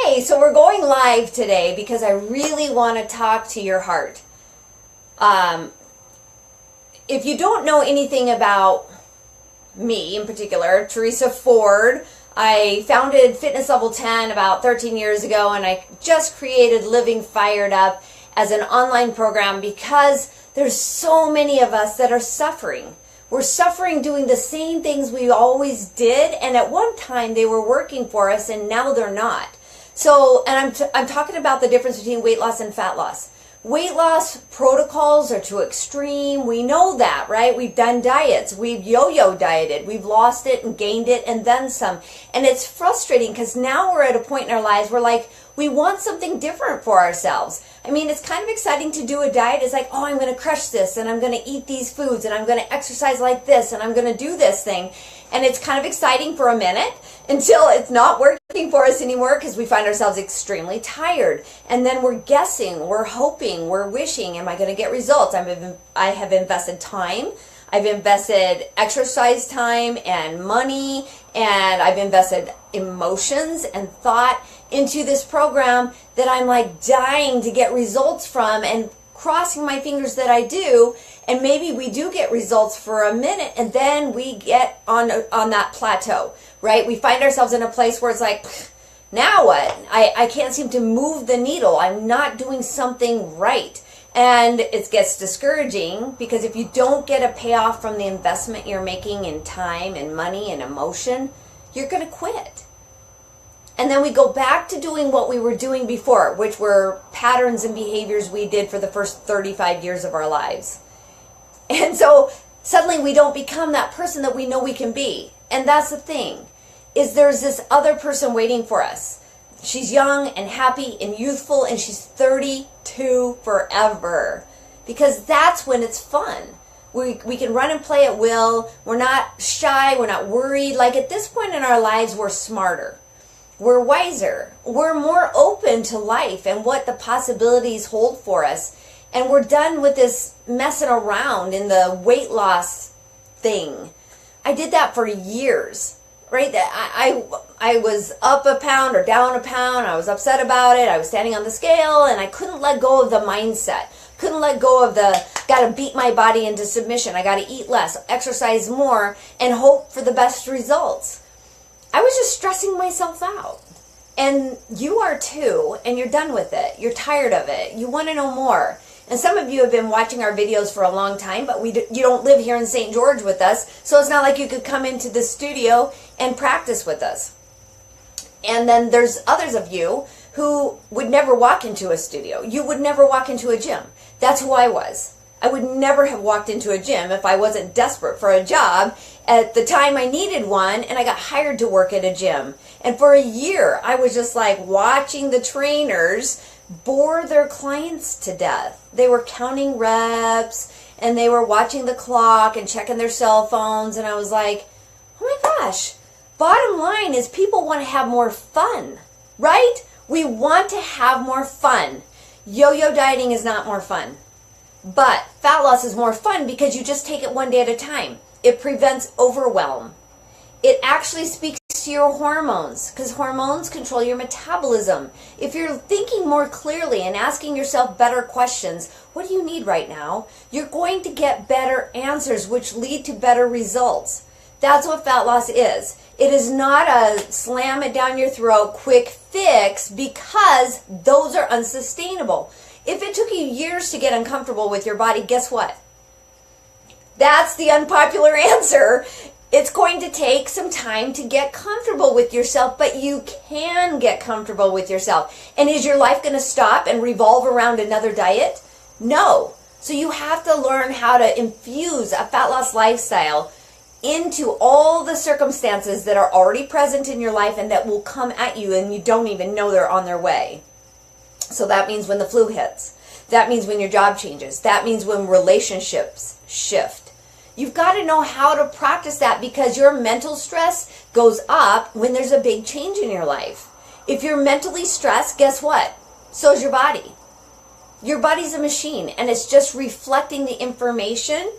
Hey, so we're going live today because I really want to talk to your heart. If you don't know anything about me in particular, Teresa Ford, I founded Fitness Level 10 about 13 years ago, and I just created Living Fired Up as an online program because there's so many of us that are suffering. We're suffering doing the same things we always did, and at one time they were working for us, and now they're not. So, and I'm talking about the difference between weight loss and fat loss. Weight loss protocols are too extreme. We know that, right? We've done diets. We've yo-yo dieted. We've lost it and gained it and then some. And it's frustrating because now we're at a point in our lives where we want something different for ourselves. I mean, it's kind of exciting to do a diet. It's like, oh, I'm going to crush this and I'm going to eat these foods and I'm going to exercise like this and I'm going to do this thing. And it's kind of exciting for a minute until it's not working for us anymore because we find ourselves extremely tired. And then we're guessing, we're hoping, we're wishing, am I going to get results? I have invested time. I've invested exercise time and money, and I've invested emotions and thought into this program that I'm dying to get results from and crossing my fingers that I do. And maybe we do get results for a minute and then we get on that plateau, right? We find ourselves in a place where it's like, now what? I can't seem to move the needle. I'm not doing something right. And it gets discouraging because if you don't get a payoff from the investment you're making in time and money and emotion, you're going to quit. And then we go back to doing what we were doing before, which were patterns and behaviors we did for the first 35 years of our lives. And so suddenly we don't become that person that we know we can be. And that's the thing, is there's this other person waiting for us. She's young and happy and youthful, and she's 32 forever. Because that's when it's fun. We can run and play at will. We're not shy. We're not worried. At this point in our lives, we're smarter. We're wiser. We're more open to life and what the possibilities hold for us. And we're done with this messing around in the weight loss thing. I did that for years, right? I was up a pound or down a pound. I was upset about it. I was standing on the scale and I couldn't let go of the mindset. Couldn't let go of the, got to beat my body into submission. I got to eat less, exercise more, and hope for the best results. I was just stressing myself out. And you are too, and you're done with it. You're tired of it. You want to know more. And some of you have been watching our videos for a long time, but you don't live here in St. George with us, so it's not like you could come into the studio and practice with us. And then there's others of you who would never walk into a studio. You would never walk into a gym. That's who I was. I would never have walked into a gym if I wasn't desperate for a job. At the time I needed one, and I got hired to work at a gym. And for a year, I was just watching the trainers bore their clients to death. They were counting reps, and they were watching the clock and checking their cell phones, and I was like, oh my gosh, bottom line is people want to have more fun, right? We want to have more fun. Yo-yo dieting is not more fun. But fat loss is more fun because you just take it one day at a time. It prevents overwhelm. It actually speaks to your hormones because hormones control your metabolism. If you're thinking more clearly and asking yourself better questions, what do you need right now? You're going to get better answers which lead to better results. That's what fat loss is. It is not a slam it down your throat quick fix because those are unsustainable. If it took you years to get uncomfortable with your body, guess what? That's the unpopular answer. It's going to take some time to get comfortable with yourself, but you can get comfortable with yourself. And is your life going to stop and revolve around another diet? No. So you have to learn how to infuse a fat loss lifestyle into all the circumstances that are already present in your life and that will come at you and you don't even know they're on their way. So that means when the flu hits. That means when your job changes. That means when relationships shift. You've got to know how to practice that because your mental stress goes up when there's a big change in your life. If you're mentally stressed, guess what? So is your body. Your body's a machine and it's just reflecting the information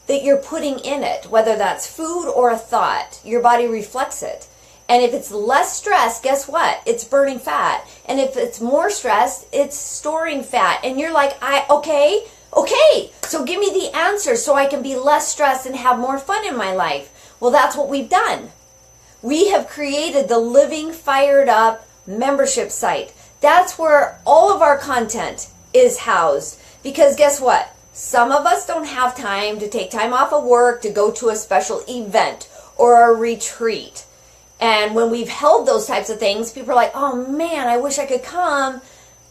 that you're putting in it, whether that's food or a thought. Your body reflects it. And if it's less stressed, guess what? It's burning fat. And if it's more stressed, it's storing fat. And you're like, okay, so give me the answer so I can be less stressed and have more fun in my life. Well, that's what we've done. We have created the Living Fired Up membership site. That's where all of our content is housed. Because guess what? Some of us don't have time to take time off of work to go to a special event or a retreat. And when we've held those types of things, people are like, oh man, I wish I could come,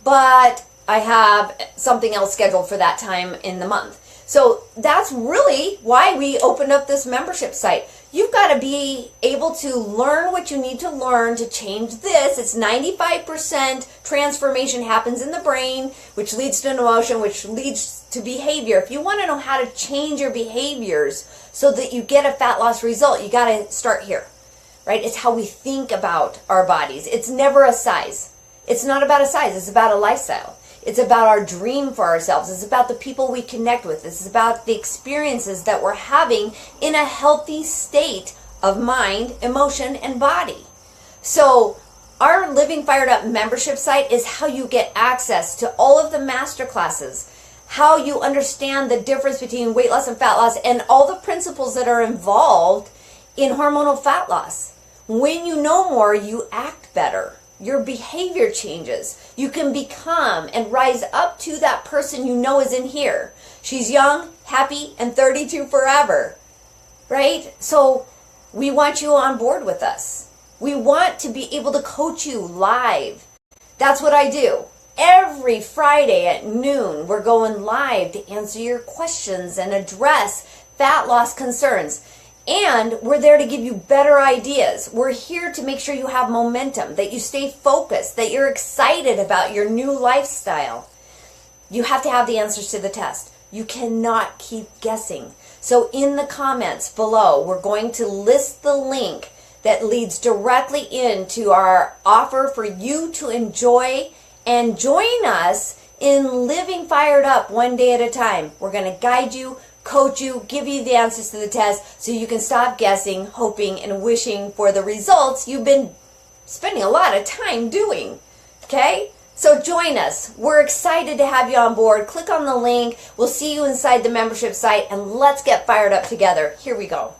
but I have something else scheduled for that time in the month. So that's really why we opened up this membership site. You've got to be able to learn what you need to learn to change this. It's 95% transformation happens in the brain, which leads to an emotion, which leads to behavior. If you want to know how to change your behaviors so that you get a fat loss result, you got to start here. Right? It's how we think about our bodies. It's never a size. It's not about a size. It's about a lifestyle. It's about our dream for ourselves. It's about the people we connect with. It's about the experiences that we're having in a healthy state of mind, emotion, and body. So our Living Fired Up membership site is how you get access to all of the masterclasses, how you understand the difference between weight loss and fat loss, and all the principles that are involved in hormonal fat loss. When you know more, you act better. Your behavior changes. You can become and rise up to that person you know is in here. She's young, happy, and 32 forever. Right? So we want you on board with us. We want to be able to coach you live. That's what I do. Every Friday at noon, we're going live to answer your questions and address fat loss concerns. And we're there to give you better ideas. We're here to make sure you have momentum, that you stay focused, that you're excited about your new lifestyle. You have to have the answers to the test. You cannot keep guessing. So in the comments below, we're going to list the link that leads directly into our offer for you to enjoy and join us in living fired up one day at a time. We're going to guide you, coach you, give you the answers to the test so you can stop guessing, hoping, and wishing for the results you've been spending a lot of time doing. Okay? So join us. We're excited to have you on board. Click on the link. We'll see you inside the membership site, and let's get fired up together. Here we go.